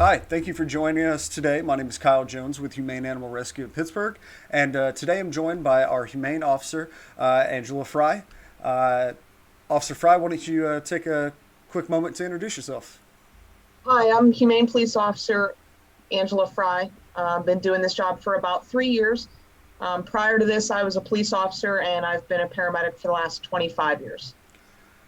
Hi, thank you for joining us today. My name is Kyle Jones with Humane Animal Rescue of Pittsburgh, and today I'm joined by our Humane Officer, Angela Fry. Uh, Officer Fry, why don't you take a quick moment to introduce yourself? Hi, I'm Humane Police Officer Angela Fry. Been doing this job for about 3 years. Prior to this, I was a police officer and I've been a paramedic for the last 25 years.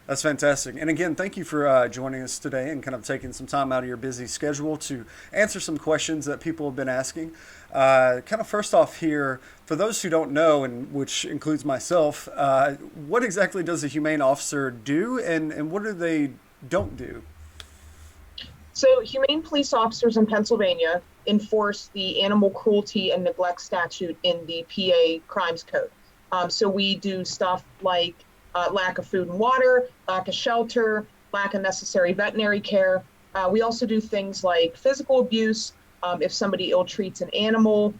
That's fantastic. And again, thank you for joining us today and kind of taking some time out of your busy schedule to answer some questions that people have been asking. Kind of first off here, for those who don't know, and which includes myself, what exactly does a humane officer do, and what do they don't do? So, humane police officers in Pennsylvania enforce the animal cruelty and neglect statute in the PA Crimes Code. So, we do stuff like lack of food and water, lack of shelter, lack of necessary veterinary care. We also do things like physical abuse, if somebody ill treats an animal,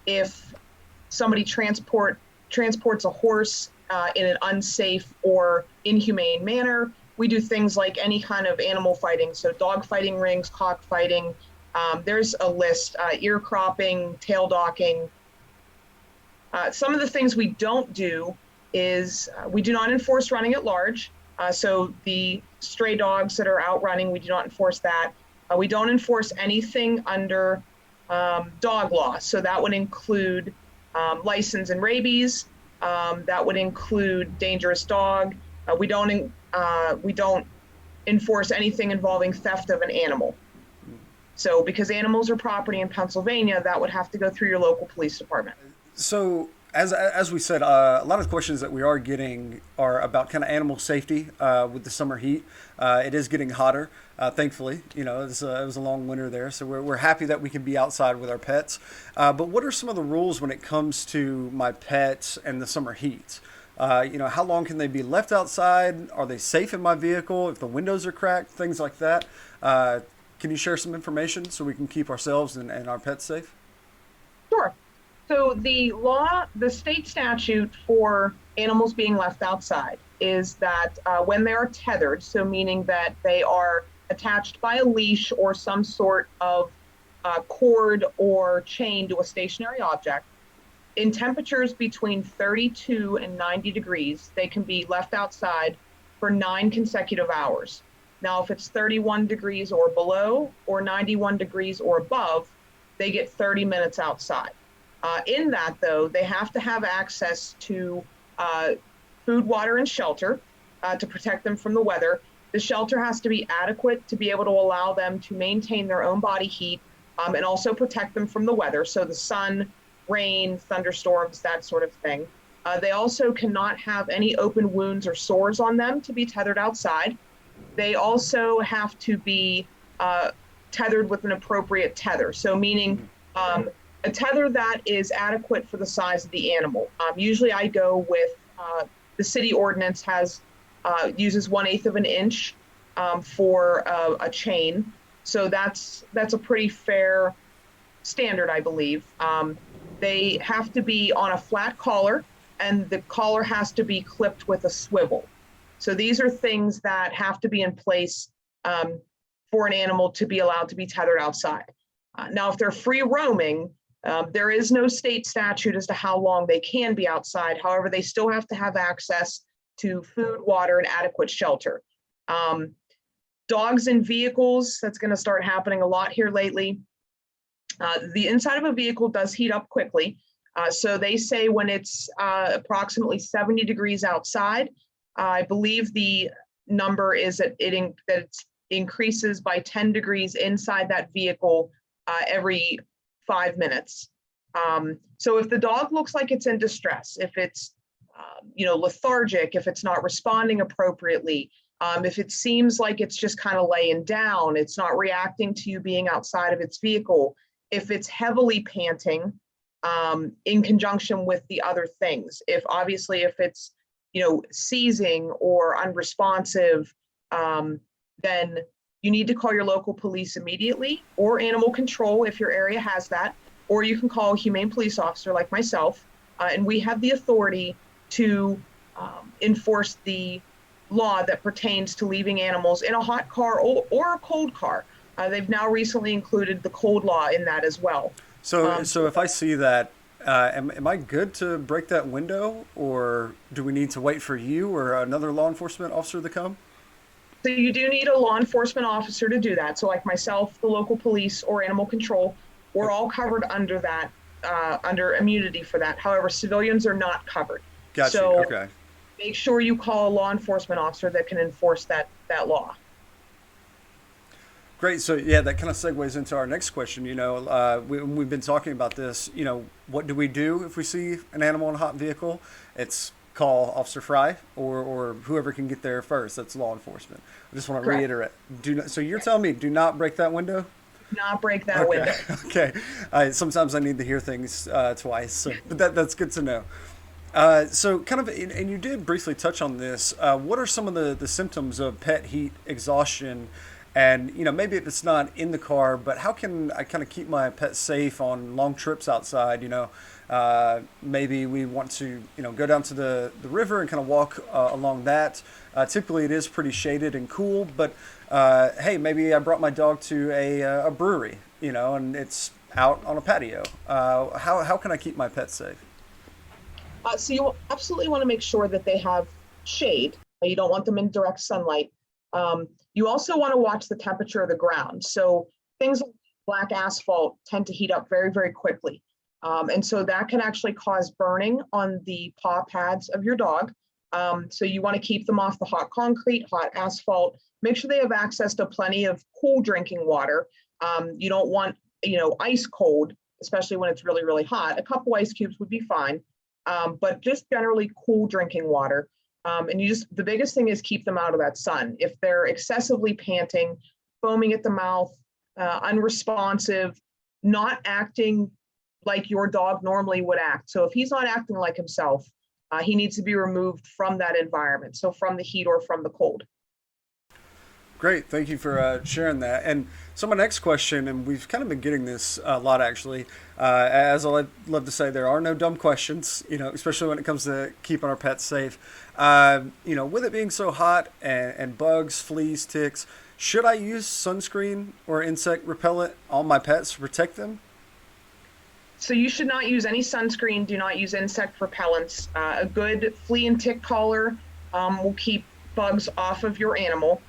if somebody transports a horse in an unsafe or inhumane manner. We do things like any kind of animal fighting, so dog fighting rings, cockfighting. There's a list: ear cropping, tail docking. Some of the things we don't do is we do not enforce running at large. So the stray dogs that are out running, we do not enforce that. We don't enforce anything under dog law. So that would include license and rabies. That would include dangerous dog. We don't enforce anything involving theft of an animal. So because animals are property in Pennsylvania, that would have to go through your local police department. So, as we said, a lot of the questions that we are getting are about kind of animal safety with the summer heat. It is getting hotter, thankfully. It was a long winter there, so we're happy that we can be outside with our pets. But what are some of the rules when it comes to my pets and the summer heat? How long can they be left outside? Are they safe in my vehicle if the windows are cracked? Things like that. Can you share some information so we can keep ourselves and our pets safe? Sure. So the state statute for animals being left outside is that when they are tethered, so meaning that they are attached by a leash or some sort of cord or chain to a stationary object, in temperatures between 32 and 90 degrees, they can be left outside for 9 consecutive hours. Now, if it's 31 degrees or below or 91 degrees or above, they get 30 minutes outside. In that, though, they have to have access to food, water, and shelter to protect them from the weather. The shelter has to be adequate to be able to allow them to maintain their own body heat and also protect them from the weather. So the sun, rain, thunderstorms, that sort of thing. They also cannot have any open wounds or sores on them to be tethered outside. They also have to be tethered with an appropriate tether. So meaning a tether that is adequate for the size of the animal. Usually I go with the city ordinance uses 1/8 of an inch for a chain. So that's a pretty fair standard, I believe. They have to be on a flat collar, and the collar has to be clipped with a swivel. So these are things that have to be in place for an animal to be allowed to be tethered outside. Now, if they're free roaming, there is no state statute as to how long they can be outside. However, they still have to have access to food, water, and adequate shelter. Dogs in vehicles, that's going to start happening a lot here lately. The inside of a vehicle does heat up quickly. So they say when it's approximately 70 degrees outside, I believe the number is that it increases by 10 degrees inside that vehicle every 5 minutes. So if the dog looks like it's in distress, if it's lethargic, if it's not responding appropriately, if it seems like it's just kind of laying down, it's not reacting to you being outside of its vehicle, if it's heavily panting in conjunction with the other things, if it's seizing or unresponsive, then you need to call your local police immediately, or animal control if your area has that, or you can call a humane police officer like myself, and we have the authority to enforce the law that pertains to leaving animals in a hot car or a cold car. They've now recently included the cold law in that as well. So if I see that, am I good to break that window, or do we need to wait for you or another law enforcement officer to come? So you do need a law enforcement officer to do that. So like myself, the local police or animal control, we're all covered under that, under immunity for that. However, civilians are not covered. Got you. So Okay. make sure you call a law enforcement officer that can enforce that law. Great. So yeah, that kind of segues into our next question. We've been talking about this. What do we do if we see an animal in a hot vehicle? It's call Officer Fry or whoever can get there first. That's law enforcement. I just want to Correct. reiterate. Do not, so you're telling me do not break that window? Not break that Okay. window. Okay. Sometimes I need to hear things twice, but that's good to know. So kind of, and you did briefly touch on this. What are some of the symptoms of pet heat exhaustion? And maybe if it's not in the car, but how can I kind of keep my pet safe on long trips outside? Maybe we want to go down to the river and kind of walk along that. Typically, it is pretty shaded and cool, but hey, maybe I brought my dog to a brewery, and it's out on a patio. How can I keep my pet safe? So you absolutely want to make sure that they have shade. You don't want them in direct sunlight. You also want to watch the temperature of the ground. So things like black asphalt tend to heat up very, very quickly. And so that can actually cause burning on the paw pads of your dog. So you want to keep them off the hot concrete, hot asphalt. Make sure they have access to plenty of cool drinking water. You don't want, ice cold, especially when it's really, really hot. A couple ice cubes would be fine, but just generally cool drinking water. And the biggest thing is keep them out of that sun. If they're excessively panting, foaming at the mouth, unresponsive, not acting like your dog normally would act. So if he's not acting like himself, he needs to be removed from that environment. So from the heat or from the cold. Great, thank you for sharing that. And so my next question, and we've kind of been getting this a lot actually, as I love to say, there are no dumb questions, especially when it comes to keeping our pets safe. With it being so hot and bugs, fleas, ticks, should I use sunscreen or insect repellent on my pets to protect them? So you should not use any sunscreen. Do not use insect repellents. A good flea and tick collar will keep bugs off of your animal.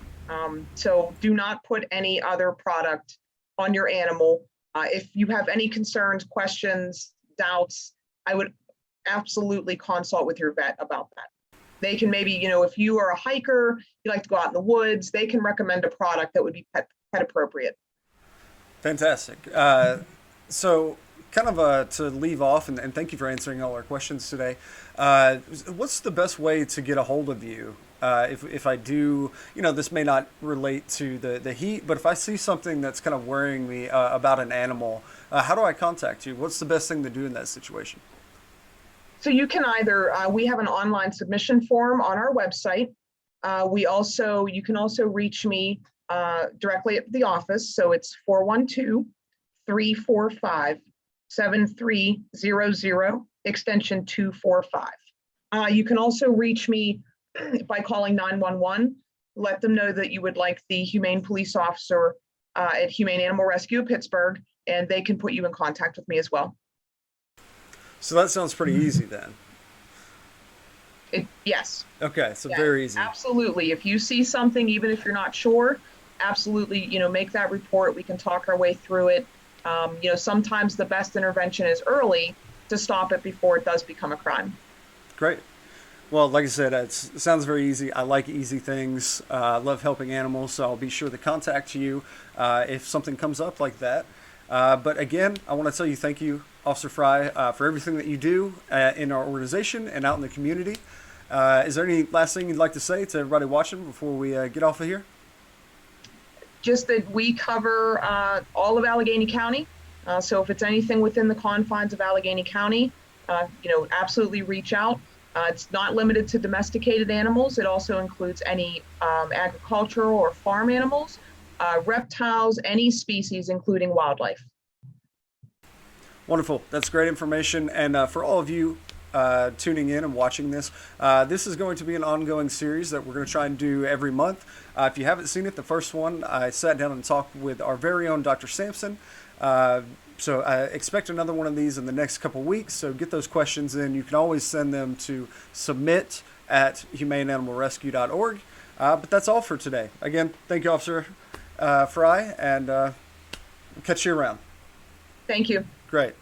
So do not put any other product on your animal. If you have any concerns, questions, doubts, I would absolutely consult with your vet about that. They can maybe, if you are a hiker, you like to go out in the woods, they can recommend a product that would be pet appropriate. Fantastic. So kind of to leave off, and thank you for answering all our questions today. What's the best way to get a hold of you? If I do, this may not relate to the heat, but if I see something that's kind of worrying me about an animal, how do I contact you? What's the best thing to do in that situation? So you can either, we have an online submission form on our website. You can also reach me directly at the office. So it's 412-345-7300, extension 245. You can also reach me by calling 911, let them know that you would like the humane police officer at Humane Animal Rescue of Pittsburgh, and they can put you in contact with me as well. So that sounds pretty easy then. Yes. Okay, so Yes, very easy. absolutely. If you see something, even if you're not sure, absolutely, make that report. We can talk our way through it. Sometimes the best intervention is early to stop it before it does become a crime. Great. Well, like I said, it sounds very easy. I like easy things. I love helping animals, so I'll be sure to contact you if something comes up like that. But again, I want to tell you thank you, Officer Fry, for everything that you do in our organization and out in the community. Is there any last thing you'd like to say to everybody watching before we get off of here? Just that we cover all of Allegheny County. So if it's anything within the confines of Allegheny County, absolutely reach out. It's not limited to domesticated animals. It also includes any agricultural or farm animals, reptiles, any species, including wildlife. Wonderful. That's great information. And for all of you tuning in and watching this. This is going to be an ongoing series that we're going to try and do every month. If you haven't seen it, the first one, I sat down and talked with our very own Dr. Sampson. So I expect another one of these in the next couple weeks. So get those questions in. You can always send them to submit@humaneanimalrescue.org. But that's all for today. Again, thank you, Officer Fry, and catch you around. Thank you. Great.